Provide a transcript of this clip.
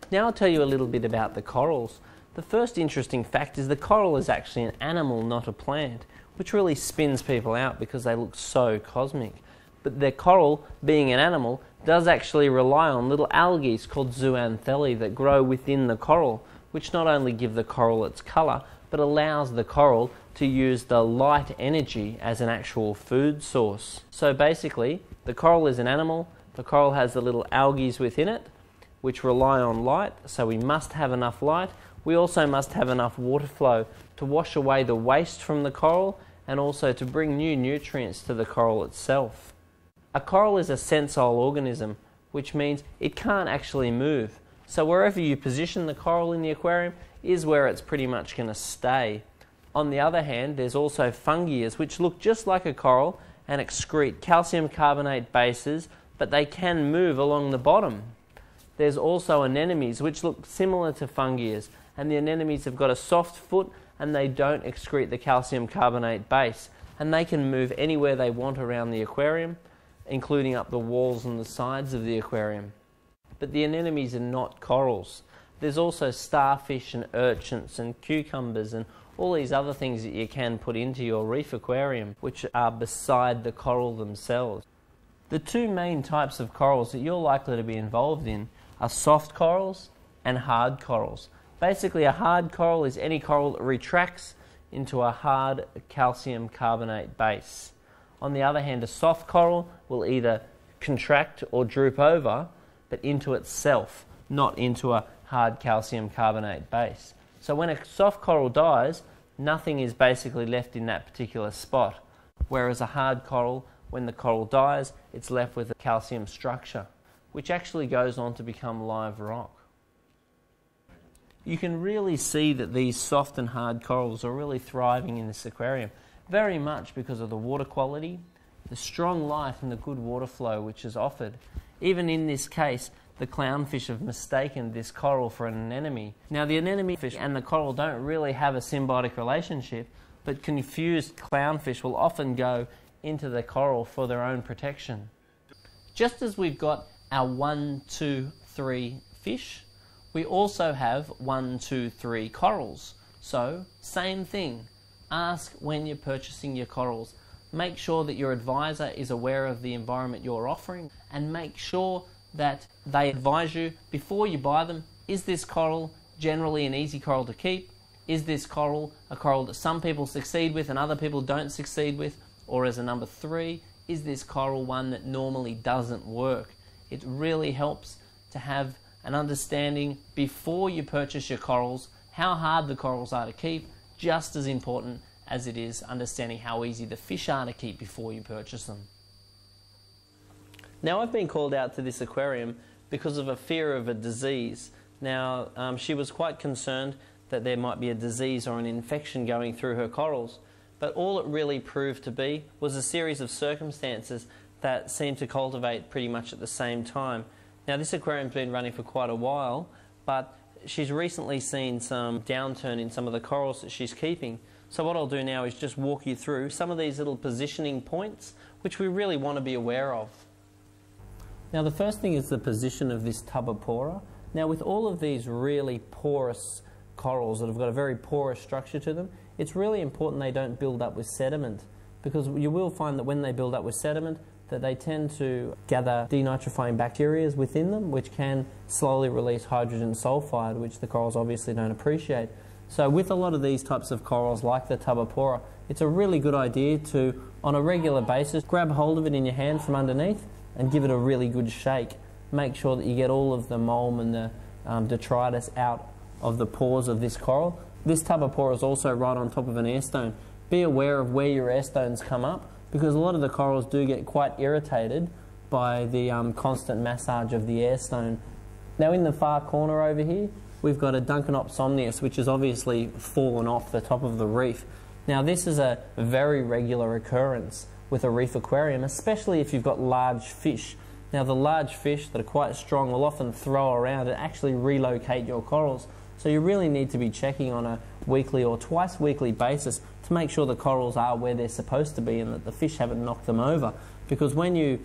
Now I'll tell you a little bit about the corals. The first interesting fact is the coral is actually an animal, not a plant, which really spins people out because they look so cosmic. But the coral, being an animal, does actually rely on little algae called zooanthellae that grow within the coral, which not only give the coral its colour, but allows the coral to use the light energy as an actual food source. So basically, the coral is an animal, the coral has the little algae within it, which rely on light, so we must have enough light. We also must have enough water flow to wash away the waste from the coral and also to bring new nutrients to the coral itself. A coral is a sensile organism, which means it can't actually move. So wherever you position the coral in the aquarium is where it's pretty much going to stay. On the other hand, there's also fungi, which look just like a coral and excrete calcium carbonate bases, but they can move along the bottom. There's also anemones, which look similar to fungi, and the anemones have got a soft foot and they don't excrete the calcium carbonate base, and they can move anywhere they want around the aquarium, including up the walls and the sides of the aquarium. But the anemones are not corals. There's also starfish and urchins and cucumbers and all these other things that you can put into your reef aquarium, which are beside the coral themselves. The two main types of corals that you're likely to be involved in are soft corals and hard corals. Basically, a hard coral is any coral that retracts into a hard calcium carbonate base. On the other hand, a soft coral will either contract or droop over, but into itself, not into a hard calcium carbonate base. So when a soft coral dies, nothing is basically left in that particular spot. Whereas a hard coral, when the coral dies, it's left with a calcium structure, which actually goes on to become live rock. You can really see that these soft and hard corals are really thriving in this aquarium, very much because of the water quality, the strong light and the good water flow which is offered. Even in this case, the clownfish have mistaken this coral for an anemone. Now the anemone fish and the coral don't really have a symbiotic relationship, but confused clownfish will often go into the coral for their own protection. Just as we've got our 1, 2, 3 fish, we also have 1, 2, 3 corals. So, same thing. Ask when you're purchasing your corals. Make sure that your advisor is aware of the environment you're offering, and make sure that they advise you before you buy them. Is this coral generally an easy coral to keep? Is this coral a coral that some people succeed with and other people don't succeed with? Or as a number 3, is this coral one that normally doesn't work? It really helps to have an understanding before you purchase your corals, how hard the corals are to keep, just as important as it is understanding how easy the fish are to keep before you purchase them. Now I've been called out to this aquarium because of a fear of a disease. Now she was quite concerned that there might be a disease or an infection going through her corals, but all it really proved to be was a series of circumstances that seemed to cultivate pretty much at the same time. Now this aquarium's been running for quite a while, but she's recently seen some downturn in some of the corals that she's keeping. So what I'll do now is just walk you through some of these little positioning points which we really want to be aware of. Now the first thing is the position of this Tubopora. Now with all of these really porous corals that have got a very porous structure to them, it's really important they don't build up with sediment, because you will find that when they build up with sediment that they tend to gather denitrifying bacteria within them, which can slowly release hydrogen sulfide, which the corals obviously don't appreciate. So with a lot of these types of corals like the Tubopora, it's a really good idea to, on a regular basis, grab hold of it in your hand from underneath and give it a really good shake. Make sure that you get all of the mold and the detritus out of the pores of this coral. This Tubopora is also right on top of an airstone. Be aware of where your airstones come up, because a lot of the corals do get quite irritated by the constant massage of the airstone. Now in the far corner over here, we've got a Duncanops somnius, which has obviously fallen off the top of the reef. Now this is a very regular occurrence with a reef aquarium, especially if you've got large fish. Now the large fish that are quite strong will often throw around and actually relocate your corals. So you really need to be checking on a weekly or twice weekly basis to make sure the corals are where they're supposed to be and that the fish haven't knocked them over. Because when you